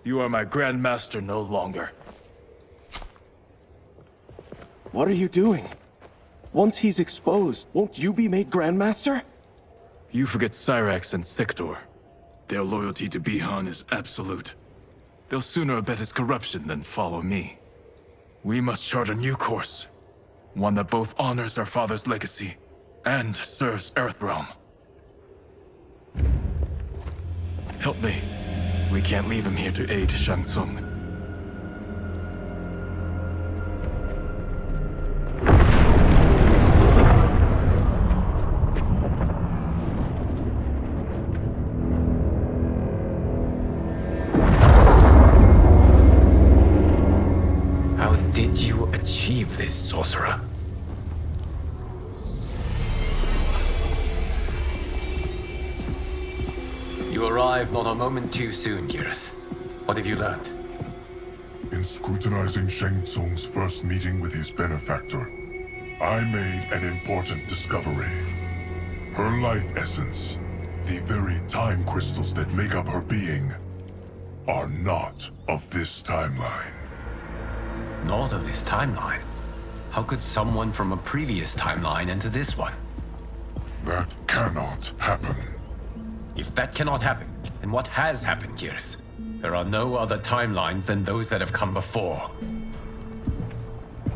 You are my Grandmaster no longer. What are you doing? Once he's exposed, won't you be made Grandmaster? You forget Cyrax and Sector. Their loyalty to Bihan is absolute. They'll sooner abet his corruption than follow me. We must chart a new course. One that both honors our father's legacy and serves Earthrealm. Help me. We can't leave him here to aid Shang Tsung. How did you achieve this, sorcerer? You arrived not a moment too soon, Geras. What have you learned? In scrutinizing Shang Tsung's first meeting with his benefactor, I made an important discovery. Her life essence, the very time crystals that make up her being, are not of this timeline. Not of this timeline? How could someone from a previous timeline enter this one? That cannot happen. If that cannot happen, then what has happened, Geras? There are no other timelines than those that have come before.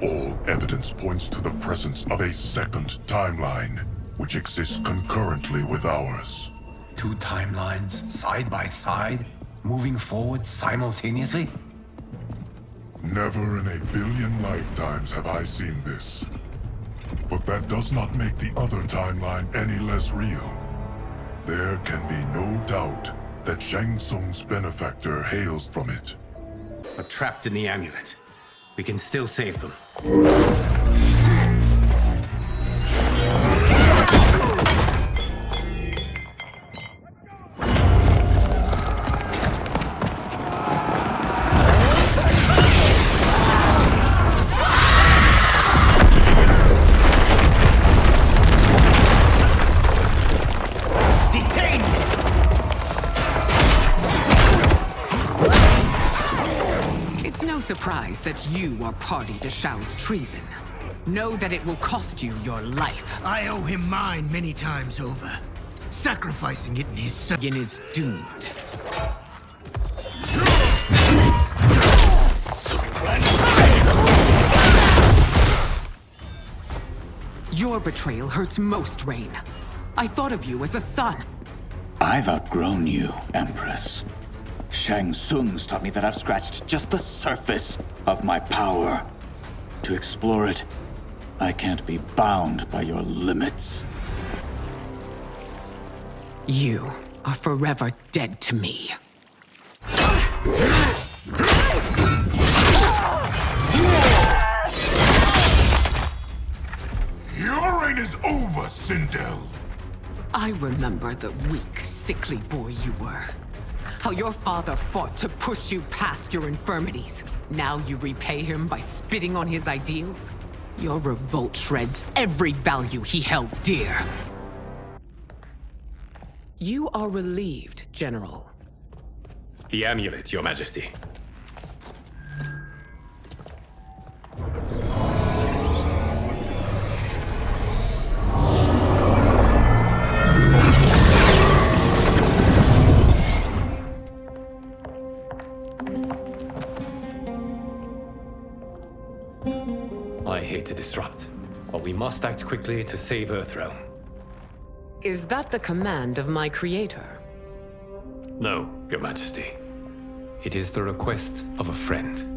All evidence points to the presence of a second timeline, which exists concurrently with ours. Two timelines, side by side, moving forward simultaneously? Never in a billion lifetimes have I seen this. But that does not make the other timeline any less real. There can be no doubt that Shang Tsung's benefactor hails from it. But trapped in the amulet. We can still save them. Surprised that you are party to Shao's treason. Know that it will cost you your life. I owe him mine many times over. Sacrificing it in his son is doomed. Your betrayal hurts most, Rain. I thought of you as a son. I've outgrown you, Empress. Shang Tsung's taught me that I've scratched just the surface of my power. To explore it, I can't be bound by your limits. You are forever dead to me. Your reign is over, Sindel! I remember the weak, sickly boy you were. How your father fought to push you past your infirmities. Now you repay him by spitting on his ideals? Your revolt shreds every value he held dear. You are relieved, General. The amulet, Your Majesty. I hate to disrupt, but we must act quickly to save Earthrealm. Is that the command of my creator? No, Your Majesty. It is the request of a friend.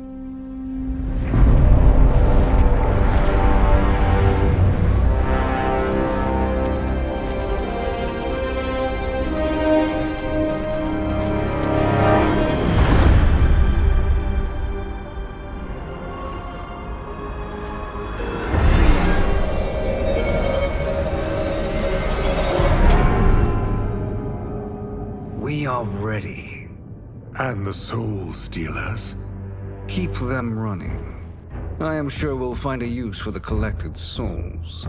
We are ready. And the Soul Stealers? Keep them running. I am sure we'll find a use for the collected souls.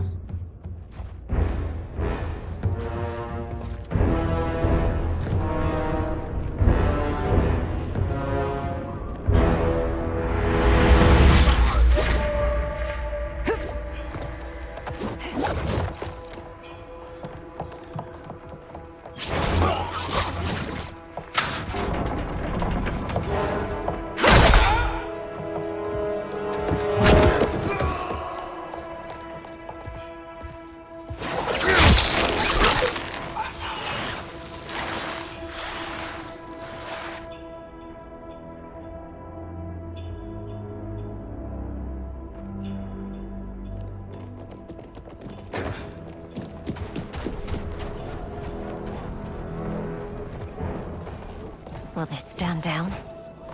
Will they stand down,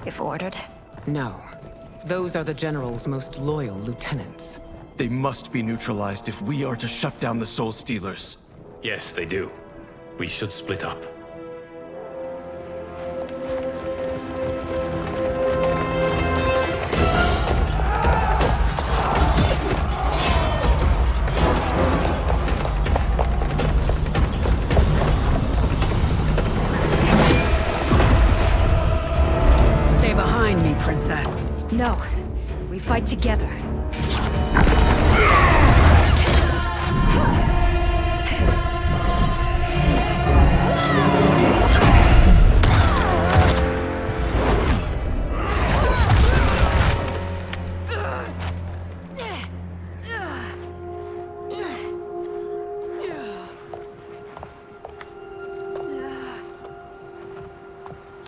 if ordered? No. Those are the General's most loyal lieutenants. They must be neutralized if we are to shut down the Soul Stealers. Yes, they do. We should split up. Stay behind me, Princess. No. We fight together.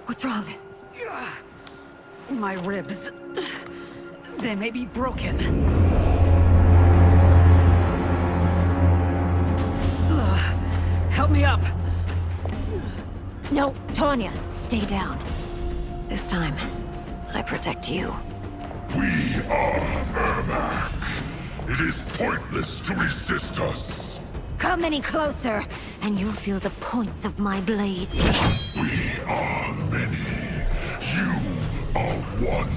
What's wrong? My ribs. They may be broken. Help me up. No, Tanya, stay down. This time, I protect you. We are Ermac. It is pointless to resist us. Come any closer, and you'll feel the points of my blades. We are many. You are one.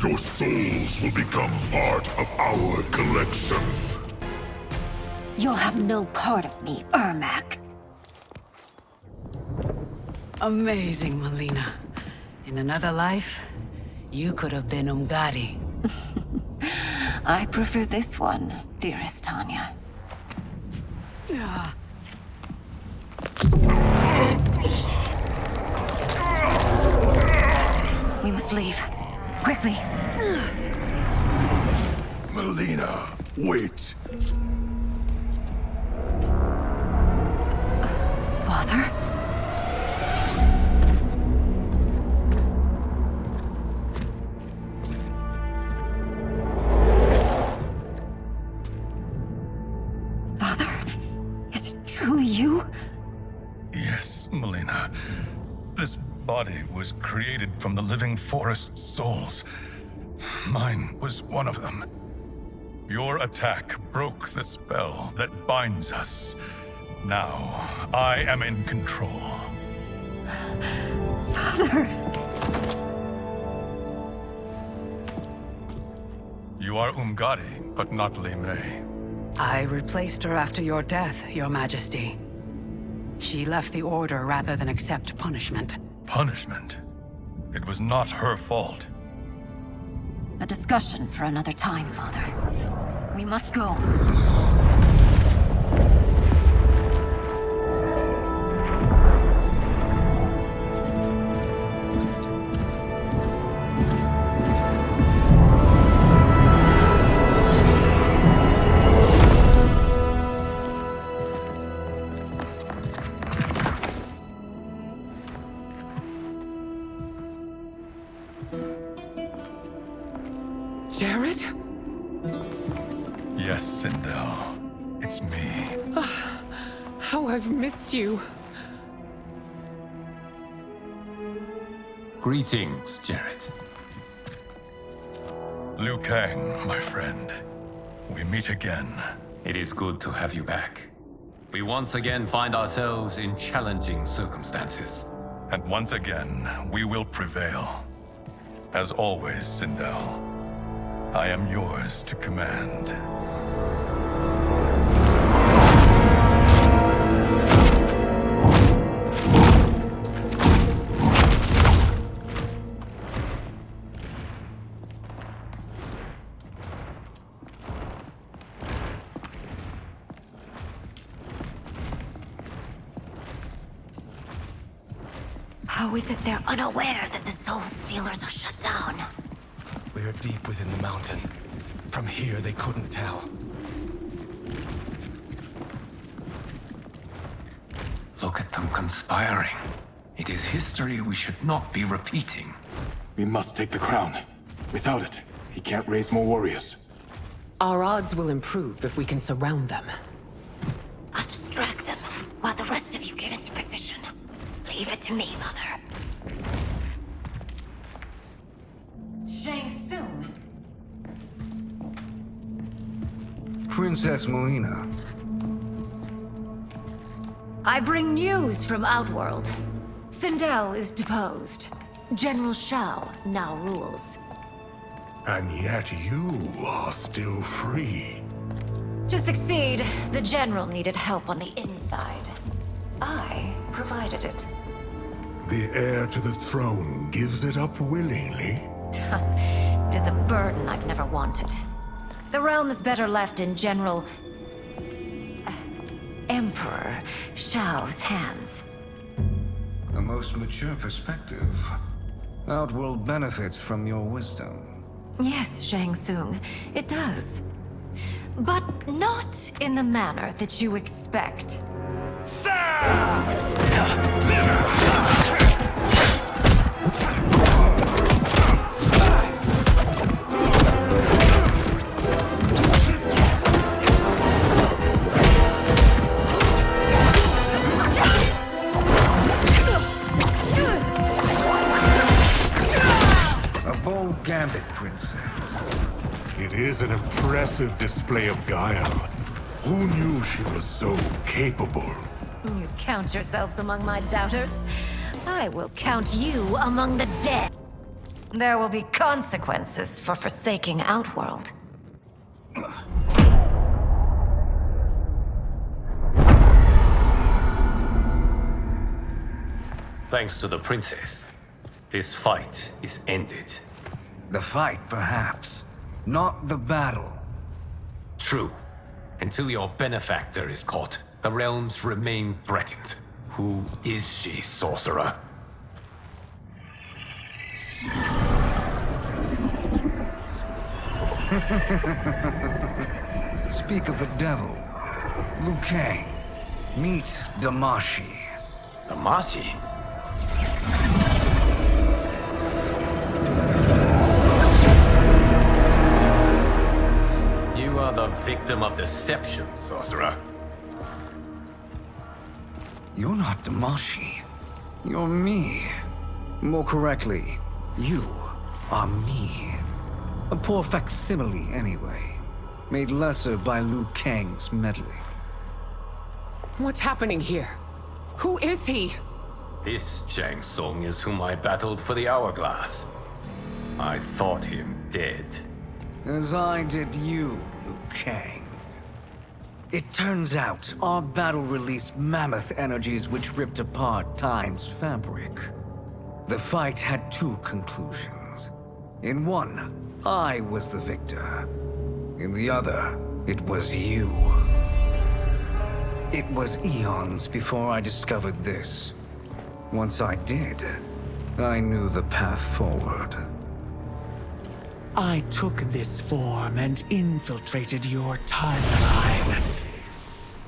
Your souls will become part of our collection. You'll have no part of me, Ermac. Amazing, Melina. In another life, you could have been Umgadi. I prefer this one, dearest Tanya. We must leave. Quickly. Melina, wait. Father? Father? Is it truly you? Yes, Melina. This body was created from the living forest's souls. Mine was one of them. Your attack broke the spell that binds us. Now, I am in control. Father! You are Umgadi, but not Li Mei. I replaced her after your death, Your Majesty. She left the Order rather than accept punishment. Punishment? It was not her fault. A discussion for another time, Father. We must go. Jared? Yes, Sindel. It's me. How I've missed you. Greetings, Jared. Liu Kang, my friend. We meet again. It is good to have you back. We once again find ourselves in challenging circumstances. And once again, we will prevail. As always, Sindel, I am yours to command. How is it they're unaware that the Soul Stealers are shut down? We are deep within the mountain. From here, they couldn't tell. Look at them conspiring. It is history we should not be repeating. We must take the crown. Without it, he can't raise more warriors. Our odds will improve if we can surround them. I'll distract them while the rest of you get into position. Leave it to me, Mother. Princess Melina. I bring news from Outworld. Sindel is deposed. General Shao now rules. And yet you are still free. To succeed, the General needed help on the inside. I provided it. The heir to the throne gives it up willingly. It is a burden I've never wanted. The realm is better left in General... Emperor Shao's hands. A most mature perspective. Outworld benefits from your wisdom. Yes, Shang Tsung, it does. But not in the manner that you expect. A bold gambit, Princess. It is an impressive display of guile. Who knew she was so capable? You count yourselves among my doubters. I will count you among the dead. There will be consequences for forsaking Outworld. Thanks to the princess, this fight is ended. The fight, perhaps. Not the battle. True. Until your benefactor is caught, the realms remain threatened. Who is she, sorcerer? Speak of the devil. Liu Kang. Meet Damashi. Damashi? You are the victim of deception, sorcerer. You're not Damashi. You're me. More correctly, you are me. A poor facsimile, anyway. Made lesser by Liu Kang's meddling. What's happening here? Who is he? This Shang Tsung is whom I battled for the Hourglass. I thought him dead. As I did you, Liu Kang. It turns out our battle released mammoth energies which ripped apart time's fabric. The fight had two conclusions. In one, I was the victor. In the other, it was you. It was eons before I discovered this. Once I did, I knew the path forward. I took this form and infiltrated your timeline.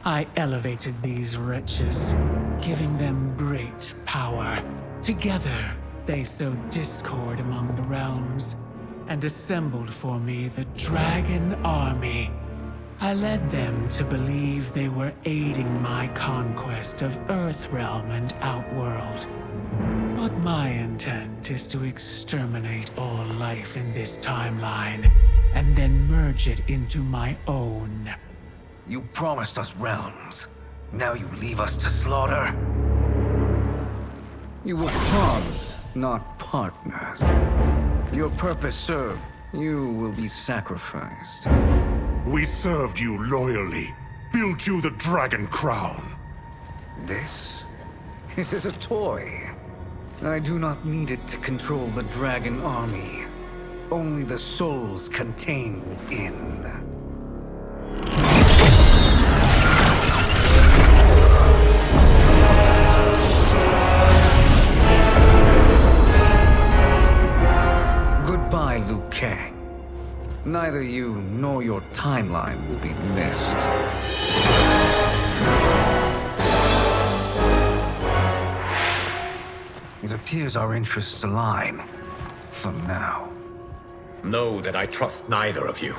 I elevated these wretches, giving them great power. Together, they sowed discord among the realms, and assembled for me the Dragon Army. I led them to believe they were aiding my conquest of Earthrealm and Outworld. But my intent is to exterminate all life in this timeline, and then merge it into my own. You promised us realms. Now you leave us to slaughter? You were pawns, not partners. Your purpose served, you will be sacrificed. We served you loyally, built you the Dragon Crown. This is a toy. I do not need it to control the Dragon Army. Only the souls contained within. Goodbye, Liu Kang. Neither you nor your timeline will be missed. It appears our interests align. For now. Know that I trust neither of you.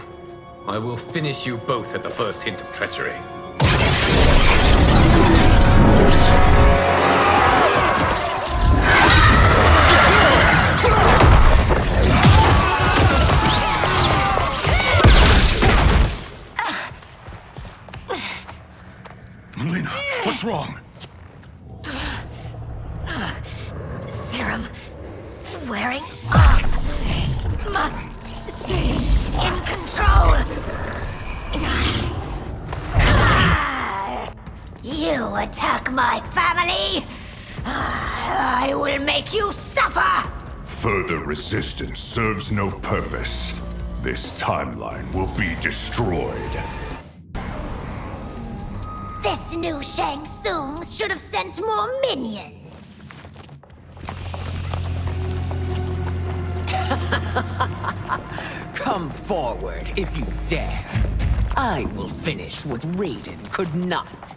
I will finish you both at the first hint of treachery. serum wearing off. Must stay in control. You attack my family, I will make you suffer! Further resistance serves no purpose. This timeline will be destroyed. This new Shang Tsung should have sent more minions. Come forward if you dare. I will finish what Raiden could not.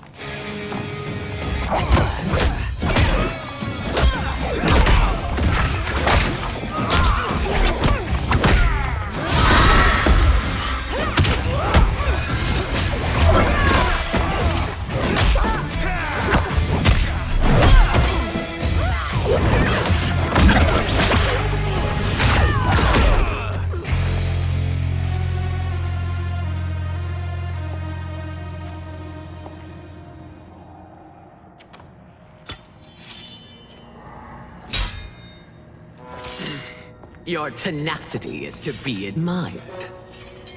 Your tenacity is to be admired.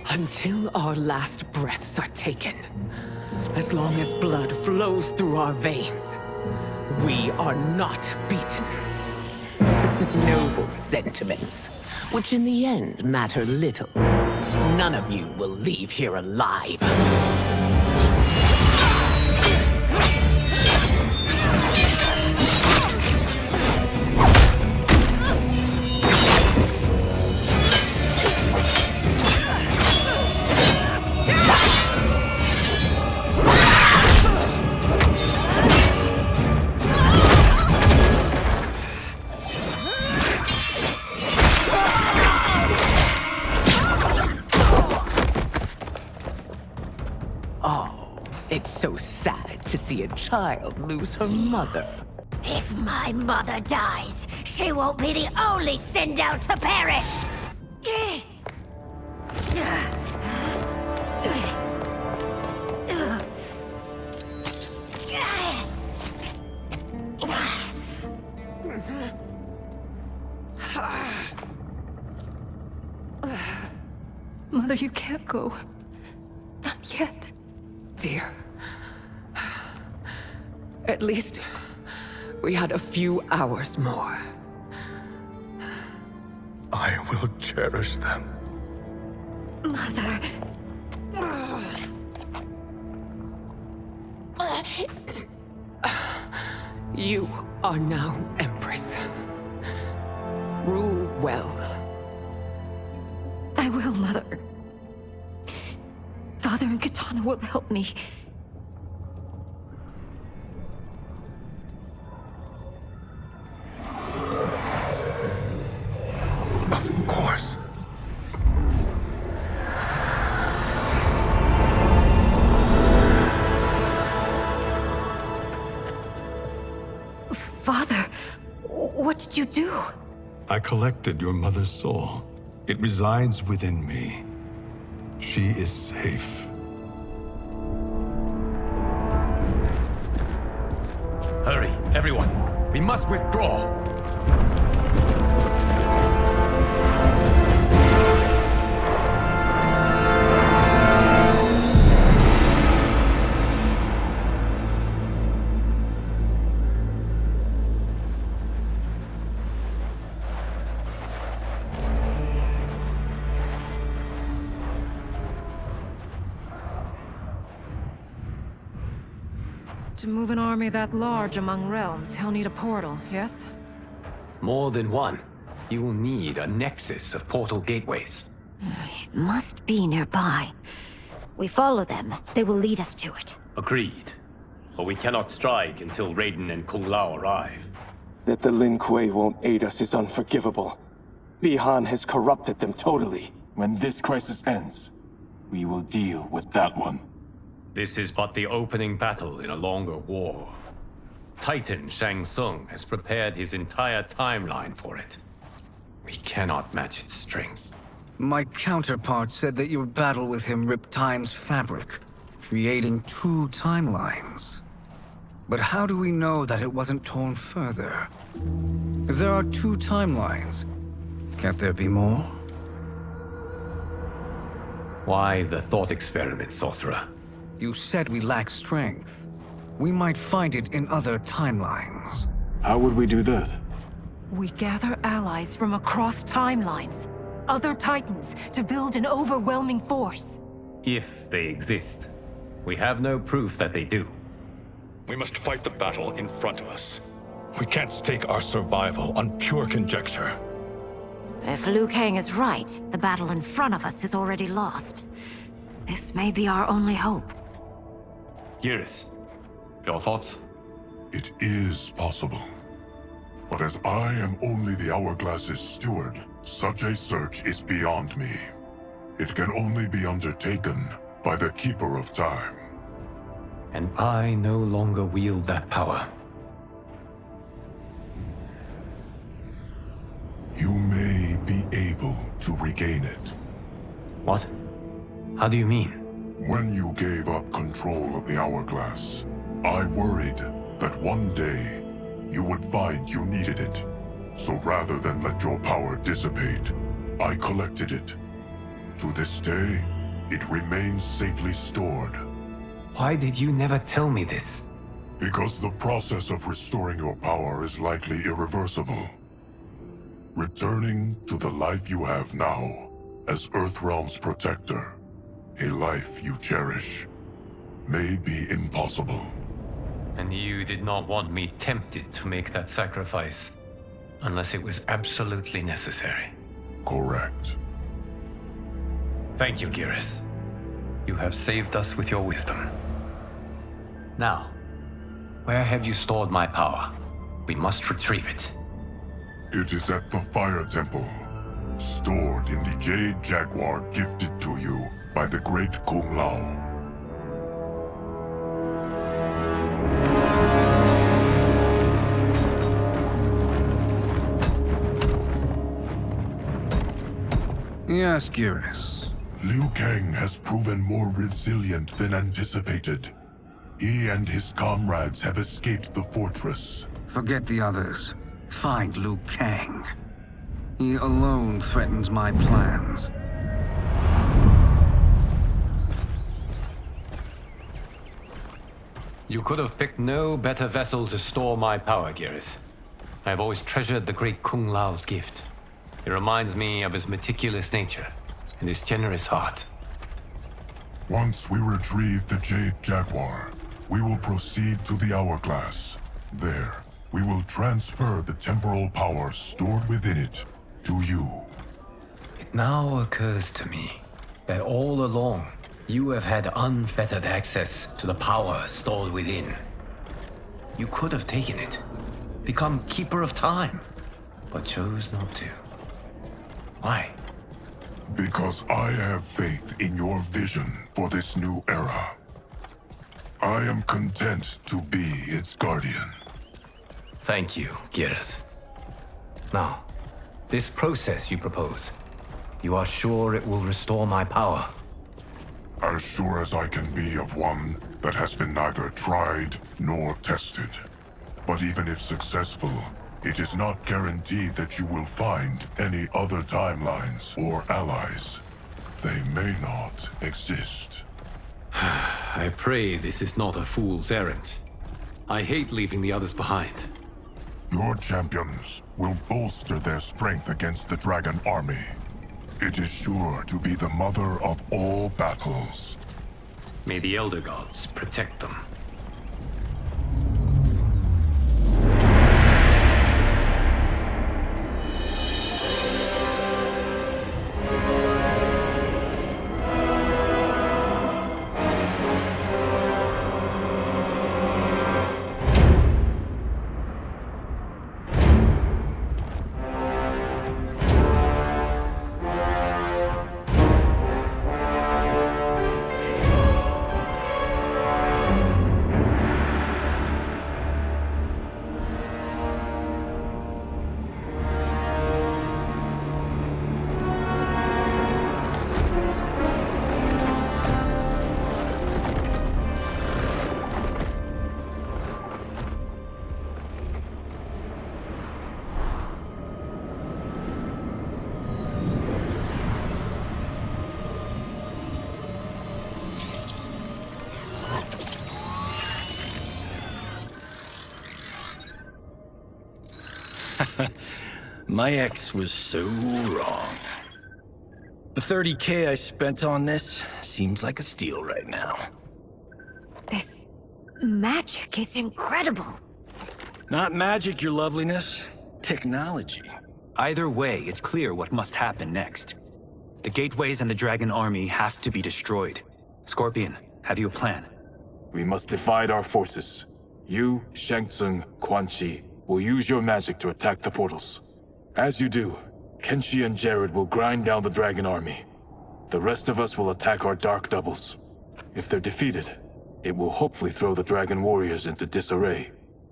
Until our last breaths are taken, as long as blood flows through our veins, we are not beaten. Noble sentiments, which in the end matter little. None of you will leave here alive. It's so sad to see a child lose her mother. If my mother dies, she won't be the only send out to perish! Mother, you can't go. Not yet. Dear. At least we had a few hours more. I will cherish them. Mother... You are now Empress. Rule well. I will, Mother. Father and Katana will help me. Of course. Father, what did you do? I collected your mother's soul. It resides within me. She is safe. Hurry, everyone. We must withdraw. To move an army that large among realms, he'll need a portal, yes? More than one. You will need a nexus of portal gateways. It must be nearby. We follow them, they will lead us to it. Agreed. But we cannot strike until Raiden and Kung Lao arrive. That the Lin Kuei won't aid us is unforgivable. Bi-Han has corrupted them totally. When this crisis ends, we will deal with that one. This is but the opening battle in a longer war. Titan Shang Tsung has prepared his entire timeline for it. We cannot match its strength. My counterpart said that your battle with him ripped time's fabric, creating 2 timelines. But how do we know that it wasn't torn further? If there are two timelines, can't there be more? Why the thought experiment, Sorcerer? You said we lack strength. We might find it in other timelines. How would we do that? We gather allies from across timelines, other Titans, to build an overwhelming force. If they exist. We have no proof that they do. We must fight the battle in front of us. We can't stake our survival on pure conjecture. If Liu Kang is right, the battle in front of us is already lost. This may be our only hope. Geras, your thoughts? It is possible. But as I am only the Hourglass's steward, such a search is beyond me. It can only be undertaken by the Keeper of Time. And I no longer wield that power. You may be able to regain it. What? How do you mean? When you gave up control of the Hourglass, I worried that one day you would find you needed it. So rather than let your power dissipate, I collected it. To this day, it remains safely stored. Why did you never tell me this? Because the process of restoring your power is likely irreversible. Returning to the life you have now, as Earthrealm's protector, a life you cherish, may be impossible. And you did not want me tempted to make that sacrifice, unless it was absolutely necessary. Correct. Thank you, Geras. You have saved us with your wisdom. Now, where have you stored my power? We must retrieve it. It is at the Fire Temple, stored in the Jade Jaguar gifted to you by the great Kung Lao. Yes, Geras. Liu Kang has proven more resilient than anticipated. He and his comrades have escaped the fortress. Forget the others. Find Liu Kang. He alone threatens my plans. You could have picked no better vessel to store my power, Geras. I have always treasured the great Kung Lao's gift. It reminds me of his meticulous nature and his generous heart. Once we retrieve the Jade Jaguar, we will proceed to the Hourglass. There, we will transfer the temporal power stored within it to you. It now occurs to me that all along, you have had unfettered access to the power stored within. You could have taken it, become Keeper of Time, but chose not to. Why? Because I have faith in your vision for this new era. I am content to be its guardian. Thank you, Geras. Now, this process you propose, you are sure it will restore my power? As sure as I can be of one that has been neither tried nor tested. But even if successful, it is not guaranteed that you will find any other timelines or allies. They may not exist. I pray this is not a fool's errand. I hate leaving the others behind. Your champions will bolster their strength against the Dragon Army. It is sure to be the mother of all battles. May the Elder Gods protect them. My ex was so wrong. The 30K I spent on this seems like a steal right now. This magic is incredible. Not magic, your loveliness. Technology. Either way, it's clear what must happen next. The gateways and the dragon army have to be destroyed. Scorpion, have you a plan? We must divide our forces. You, Shang Tsung, Quan Chi, will use your magic to attack the portals. As you do, Kenshi and Jared will grind down the dragon army. The rest of us will attack our dark doubles. If they're defeated, it will hopefully throw the dragon warriors into disarray.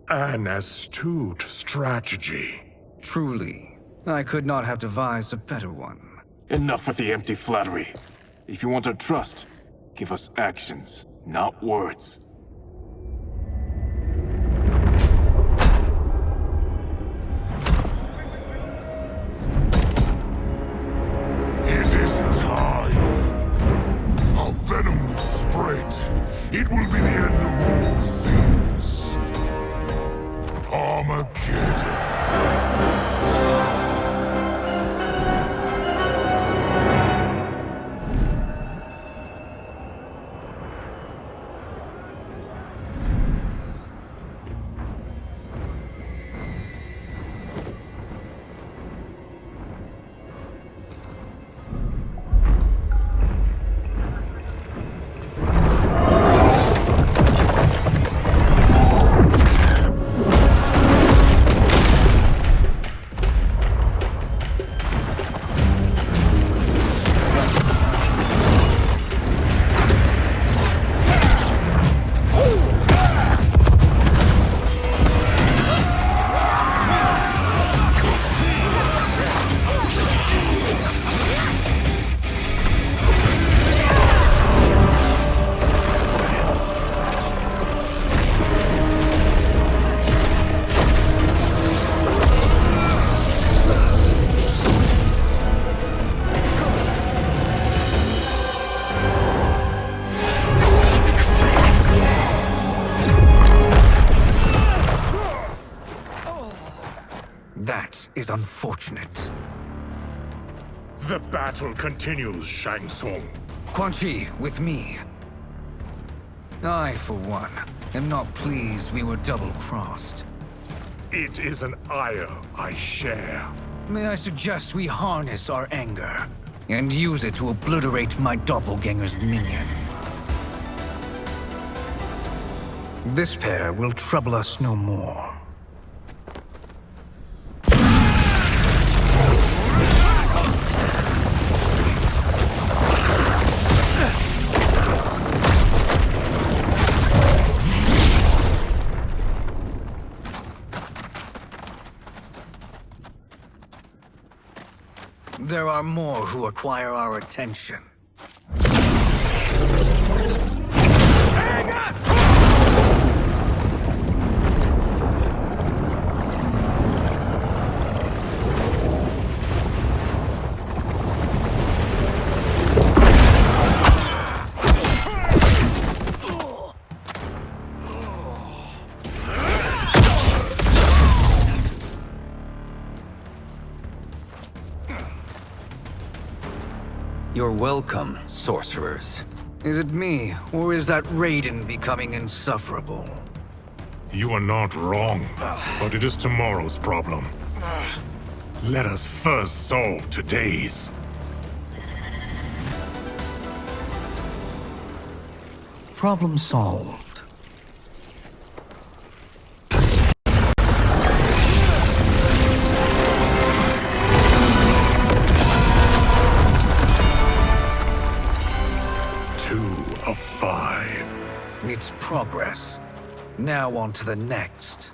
An astute strategy. Truly, I could not have devised a better one. Enough with the empty flattery. If you want our trust, give us actions, not words. It is time. Our venom will spread. It will be the end of all things. Armageddon. That is unfortunate. The battle continues, Shang Tsung. Quan Chi, with me. I, for one, am not pleased we were double-crossed. It is an ire I share. May I suggest we harness our anger and use it to obliterate my doppelganger's minion. This pair will trouble us no more. There are more who require our attention. You're welcome, sorcerers. Is it me, or is that Raiden becoming insufferable? You are not wrong, but it is tomorrow's problem. Let us first solve today's. Problem solved. It's progress. Now on to the next.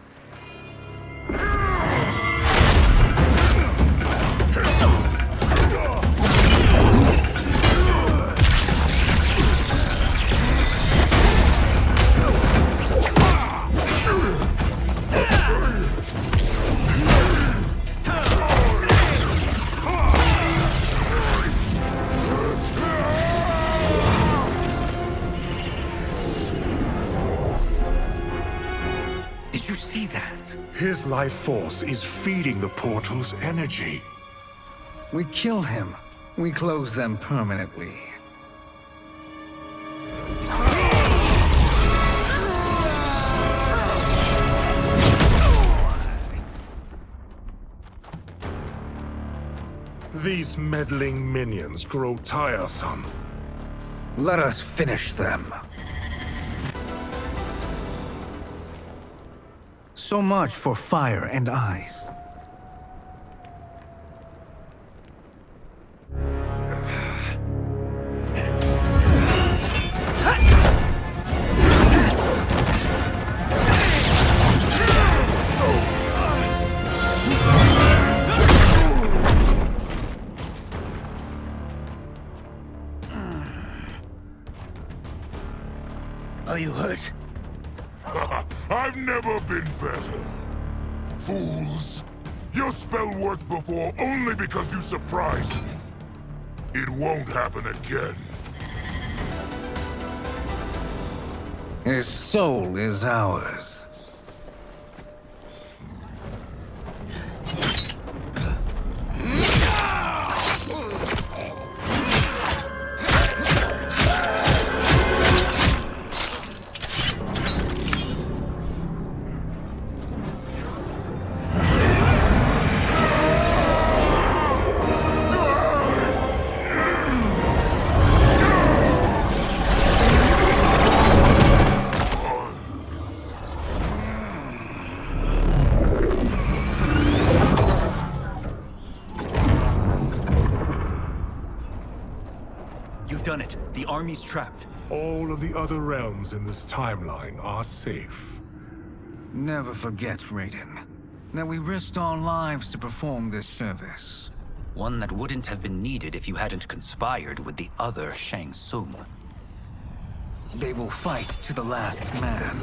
Did you see that? His life force is feeding the portal's energy. We kill him. We close them permanently. These meddling minions grow tiresome. Let us finish them. So much for fire and ice. Are you hurt? I've never been better. Fools. Your spell worked before only because you surprised me. It won't happen again. His soul is ours. Done it. The army's trapped. All of the other realms in this timeline are safe. Never forget, Raiden, that we risked our lives to perform this service. One that wouldn't have been needed if you hadn't conspired with the other Shang Tsung. They will fight to the last man.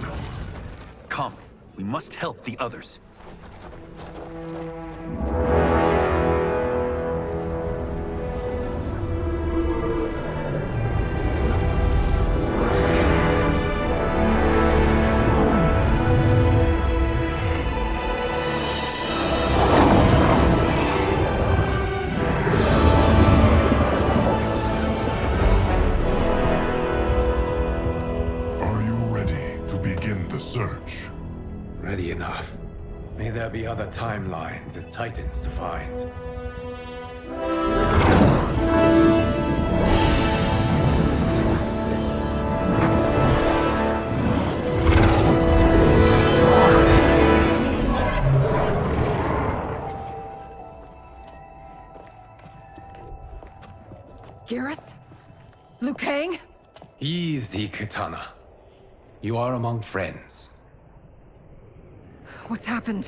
Come, we must help the others. Search. Ready enough. May there be other timelines and titans to find. Garrus? Liu Kang? Easy, Kitana. You are among friends. What's happened?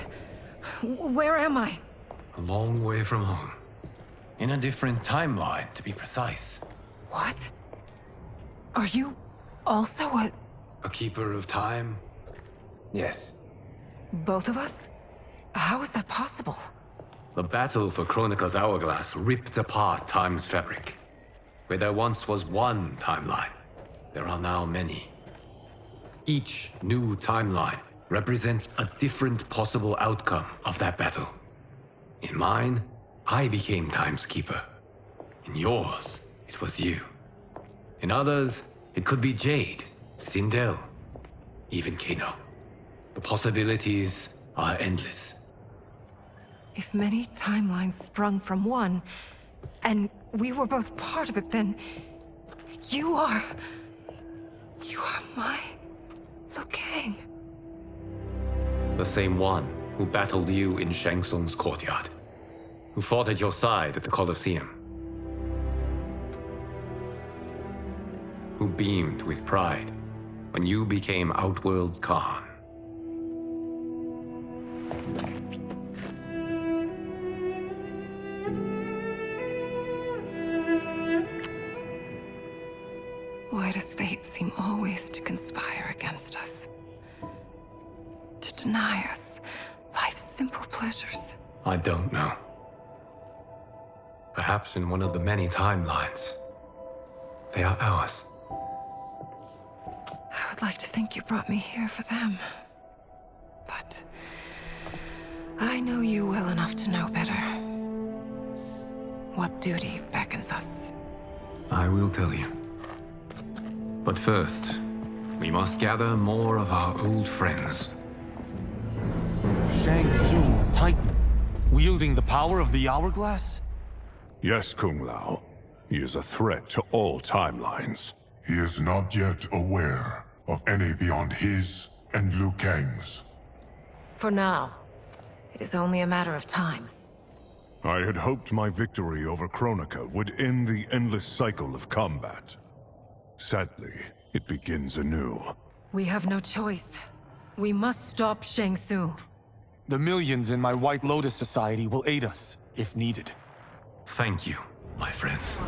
Where am I? A long way from home. In a different timeline, to be precise. What? Are you also a keeper of time? Yes. both of us? How is that possible? The battle for Chronica's Hourglass ripped apart time's fabric. Where there once was one timeline, there are now many. Each new timeline represents a different possible outcome of that battle. In mine, I became Time's Keeper. In yours, it was you. In others, it could be Jade, Sindel, even Kano. The possibilities are endless. If many timelines sprung from one, and we were both part of it, then you are my Liu Kang. The same one who battled you in Shang Tsung's courtyard. Who fought at your side at the Colosseum. Who beamed with pride when you became Outworld's Khan. Why does fate seem always to conspire against us? To deny us life's simple pleasures? I don't know. Perhaps in one of the many timelines, they are ours. I would like to think you brought me here for them. But I know you well enough to know better. What duty beckons us? I will tell you. But first, we must gather more of our old friends. Shang Tsung, Titan, wielding the power of the Hourglass? Yes, Kung Lao. He is a threat to all timelines. He is not yet aware of any beyond his and Liu Kang's. For now, it is only a matter of time. I had hoped my victory over Kronika would end the endless cycle of combat. Sadly, it begins anew. We have no choice. We must stop Shang Tsung. The millions in my White Lotus Society will aid us, if needed. Thank you, my friends.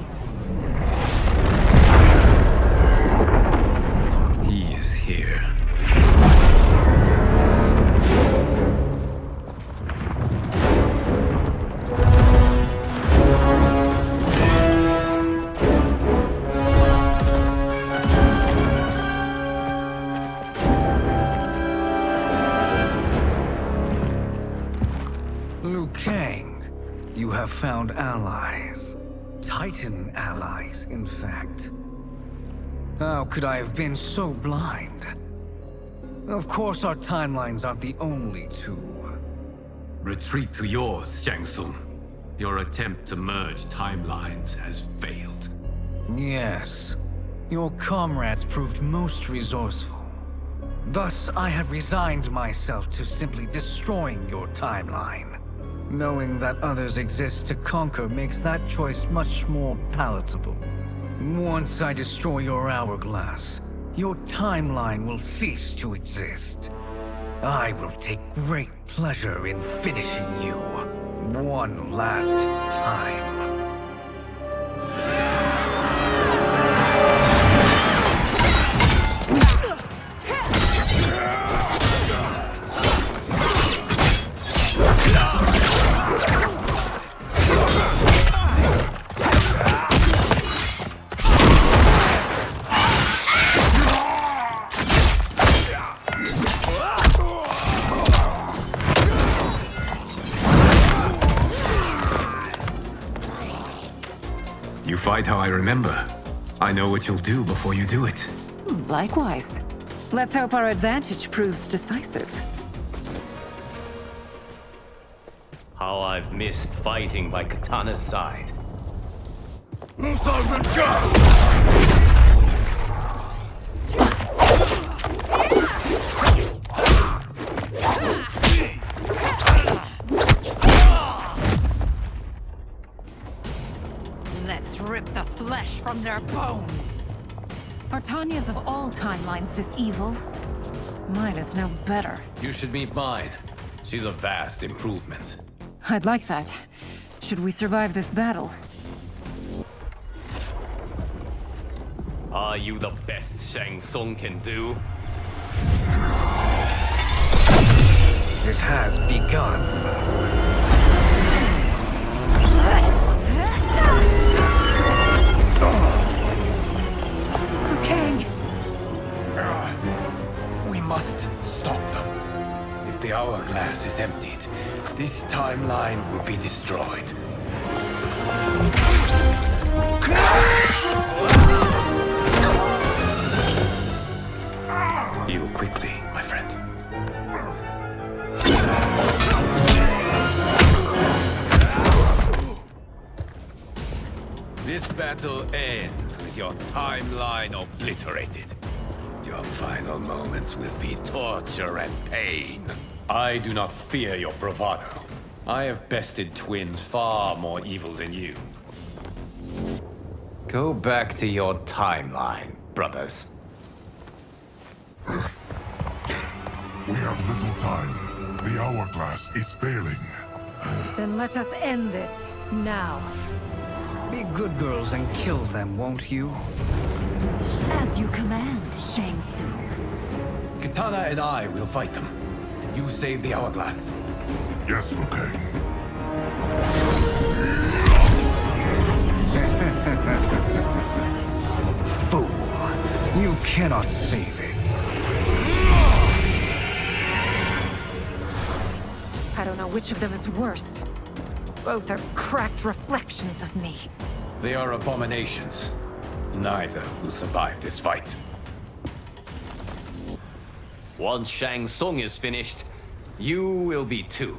He is here. Liu Kang, you have found allies. Titan allies, in fact. How could I have been so blind? Of course our timelines aren't the only two. Retreat to yours, Shang Tsung. Your attempt to merge timelines has failed. Yes. Your comrades proved most resourceful. Thus, I have resigned myself to simply destroying your timeline. Knowing that others exist to conquer makes that choice much more palatable. Once I destroy your hourglass, your timeline will cease to exist. I will take great pleasure in finishing you one last time. You fight how I remember. I know what you'll do before you do it. Likewise. Let's hope our advantage proves decisive. How I've missed fighting by Katana's side. Let's rip the flesh from their bones. Are Tanya's of all timelines this evil? Mine is no better. You should meet mine. She's a vast improvement. I'd like that. Should we survive this battle? Are you the best Shang Tsung can do? It has begun. Liu Kang! We must stop them. If the hourglass is emptied, this timeline will be destroyed. Heal quickly, my friend. This battle ends with your timeline obliterated. Your final moments will be torture and pain. I do not fear your bravado. I have bested twins far more evil than you. Go back to your timeline, brothers. We have little time. The hourglass is failing. Then let us end this, now. Be good girls and kill them, won't you? As you command, Shang Tsung. Katana and I will fight them. You save the hourglass. Yes, Liu Kang. Fool! You cannot save it. I don't know which of them is worse. Both are cracked reflections of me. They are abominations. Neither will survive this fight. Once Shang Tsung is finished, you will be too.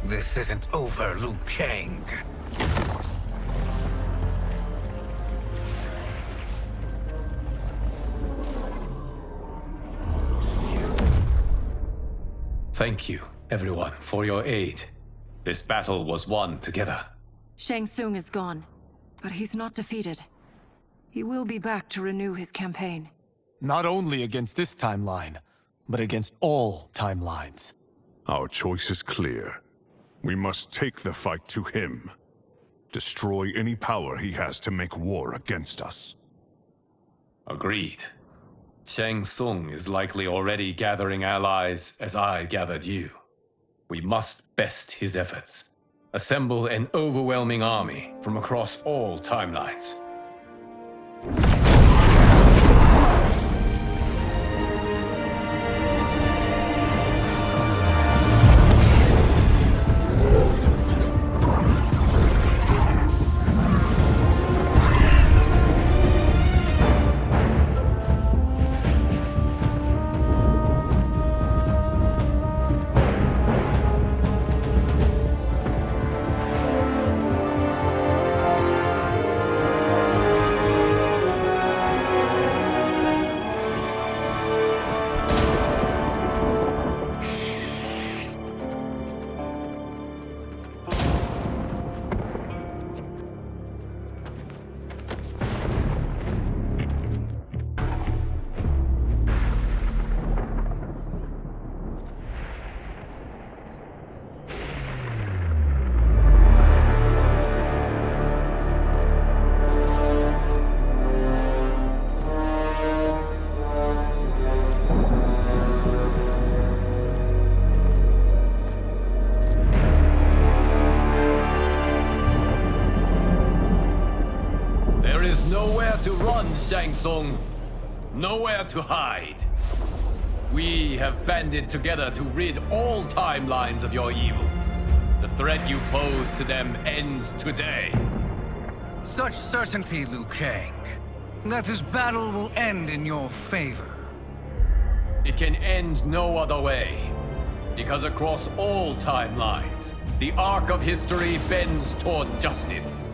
This isn't over, Liu Kang. Thank you, everyone, for your aid. This battle was won together. Shang Tsung is gone, but he's not defeated. He will be back to renew his campaign. Not only against this timeline, but against all timelines. Our choice is clear. We must take the fight to him. Destroy any power he has to make war against us. Agreed. Shang Tsung is likely already gathering allies as I gathered you. We must best his efforts. Assemble an overwhelming army from across all timelines. To run, Shang Tsung. Nowhere to hide. We have banded together to rid all timelines of your evil. The threat you pose to them ends today. Such certainty, Liu Kang, that this battle will end in your favor. It can end no other way. Because across all timelines, the arc of history bends toward justice.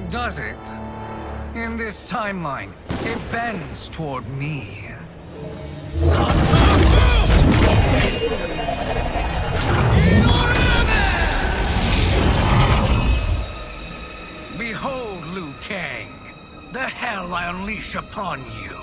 Does it? In this timeline, it bends toward me. Behold, Liu Kang, the hell I unleash upon you.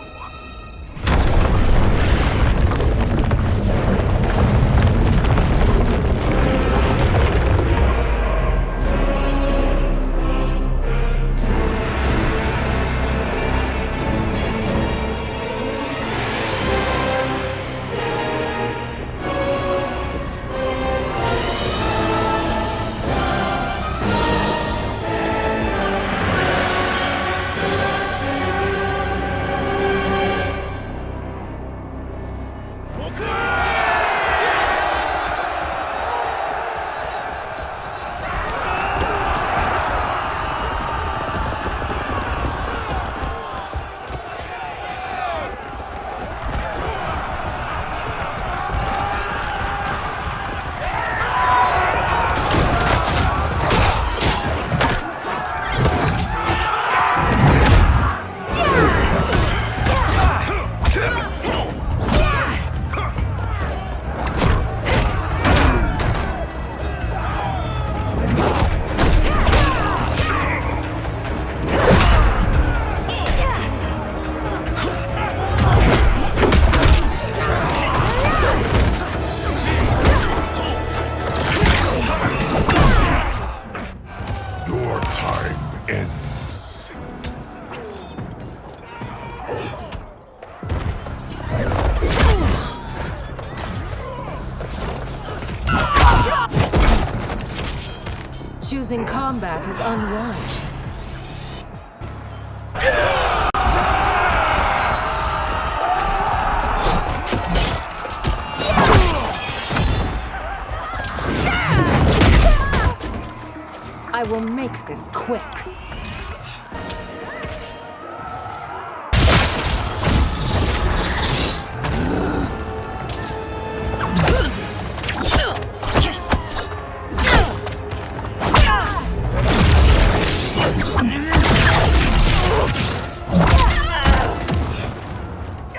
Choosing combat is unwise. I will make this quick.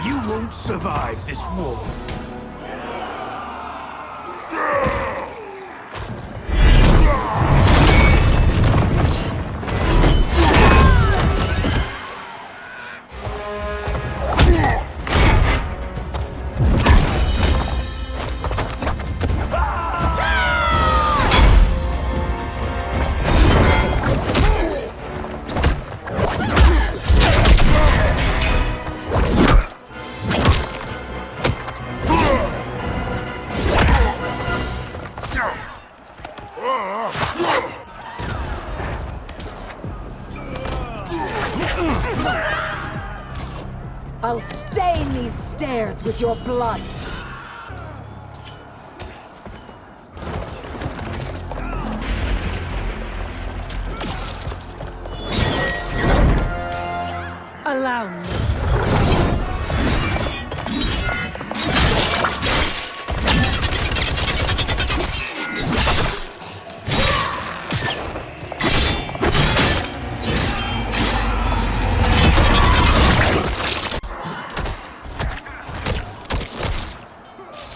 You won't survive this war. I'll stain these stairs with your blood. Allow me.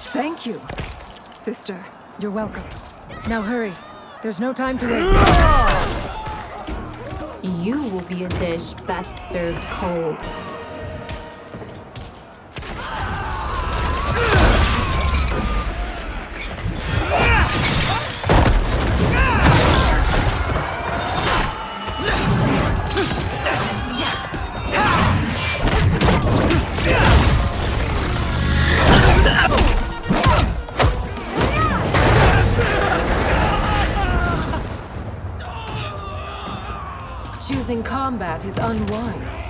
Thank you, sister. You're welcome. Now hurry. There's no time to waste. You will be a dish best served cold. Choosing combat is unwise.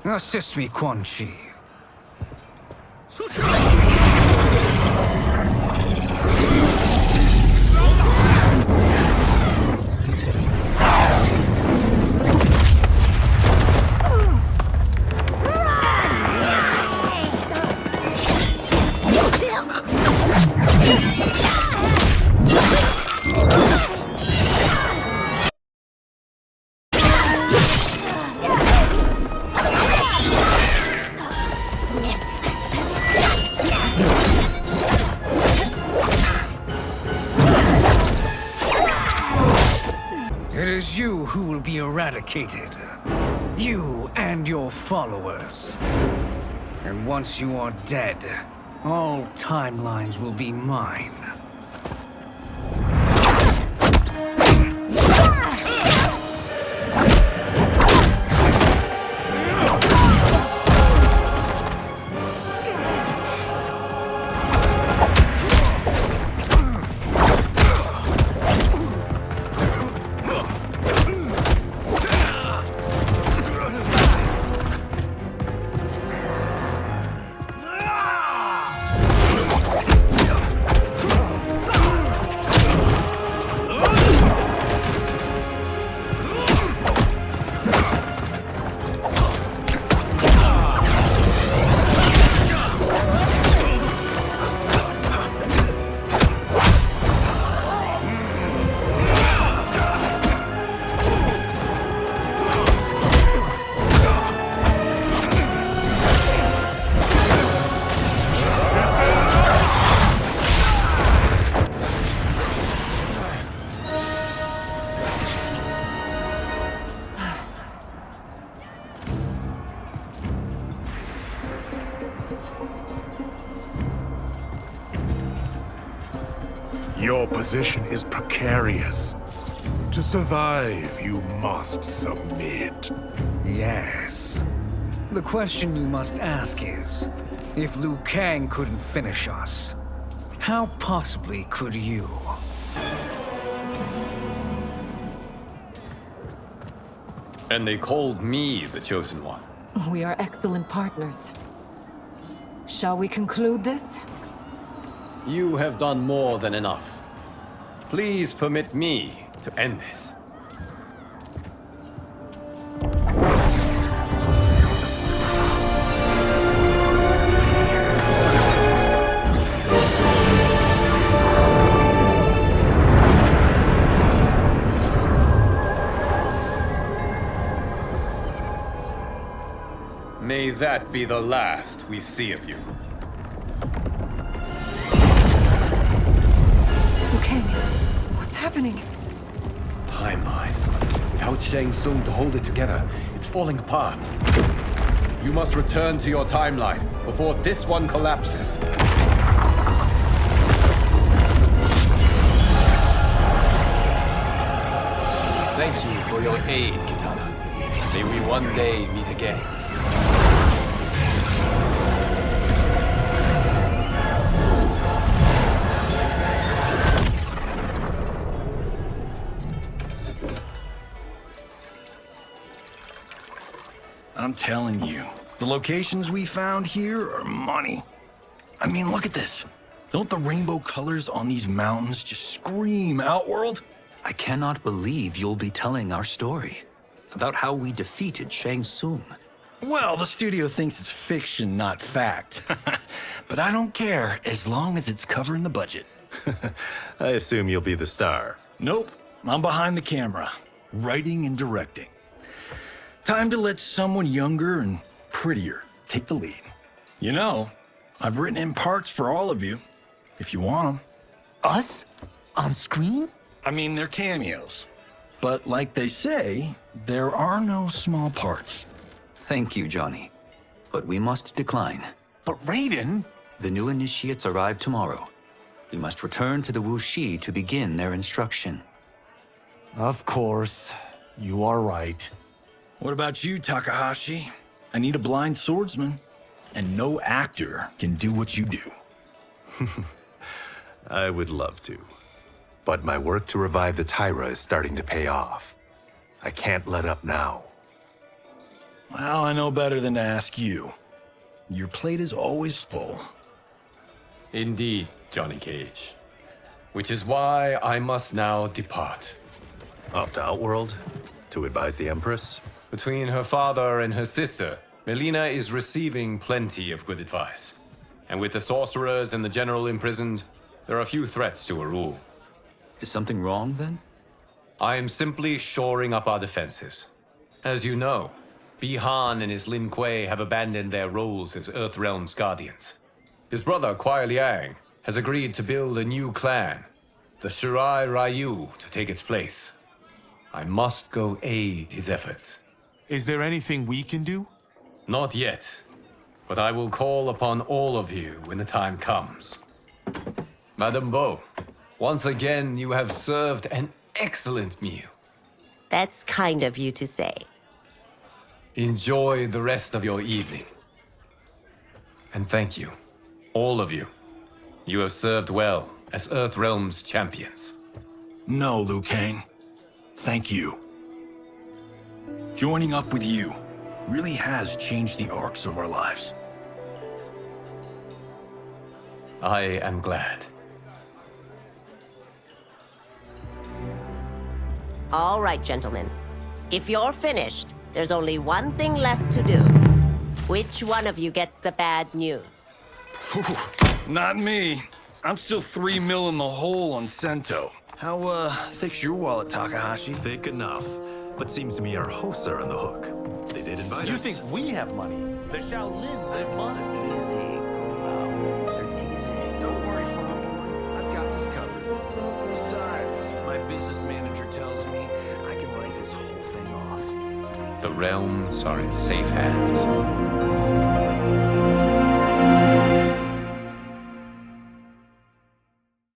Assist me, Quan Chi. It is you who will be eradicated. You and your followers. And once you are dead, all timelines will be mine. Your position is precarious. To survive, you must submit. Yes. The question you must ask is, If Liu Kang couldn't finish us, how possibly could you? And they called me the Chosen One. We are excellent partners. Shall we conclude this? You have done more than enough. Please permit me to end this. May that be the last we see of you. Okay, what's happening? Timeline. Without Shang Tsung to hold it together, it's falling apart. You must return to your timeline before this one collapses. Thank you for your aid, Kitana. May we one day meet again. I'm telling you, the locations we found here are money. I mean, look at this. Don't the rainbow colors on these mountains just scream Outworld? I cannot believe you'll be telling our story about how we defeated Shang Tsung. Well, the studio thinks it's fiction, not fact. But I don't care, as long as it's covering the budget. I assume you'll be the star. Nope, I'm behind the camera, writing and directing. Time to let someone younger and prettier take the lead. You know, I've written in parts for all of you, if you want them. Us? On screen? I mean, they're cameos. But like they say, there are no small parts. Thank you, Johnny. But we must decline. But Raiden? The new initiates arrive tomorrow. We must return to the Wuxi to begin their instruction. Of course. You are right. What about you, Takahashi? I need a blind swordsman, and no actor can do what you do. I would love to. But my work to revive the Tyra is starting to pay off. I can't let up now. Well, I know better than to ask you. Your plate is always full. Indeed, Johnny Cage. Which is why I must now depart. Off to Outworld? To advise the Empress? Between her father and her sister, Melina is receiving plenty of good advice. And with the sorcerers and the general imprisoned, there are few threats to her rule. Is something wrong, then? I am simply shoring up our defenses. As you know, Bi-Han and his Lin Kuei have abandoned their roles as Earthrealm's guardians. His brother, Kuai Liang, has agreed to build a new clan, the Shirai Ryu, to take its place. I must go aid his efforts. Is there anything we can do? Not yet, but I will call upon all of you when the time comes. Madame Bo, once again you have served an excellent meal. That's kind of you to say. Enjoy the rest of your evening. And thank you, all of you. You have served well as Earthrealm's champions. No, Liu Kang. Thank you. Joining up with you really has changed the arcs of our lives. I am glad. All right, gentlemen. If you're finished, there's only one thing left to do. Which one of you gets the bad news? Not me. I'm still 3 mil in the hole on Sento. How, thick's your wallet, Takahashi? Thick enough. But seems to me our hosts are on the hook. They did invite us. You think we have money? The Shaolin live modestly. Easy, Kumo. They're teasing. Don't worry, Farm. I've got this covered. Besides, my business manager tells me I can write this whole thing off. The realms are in safe hands.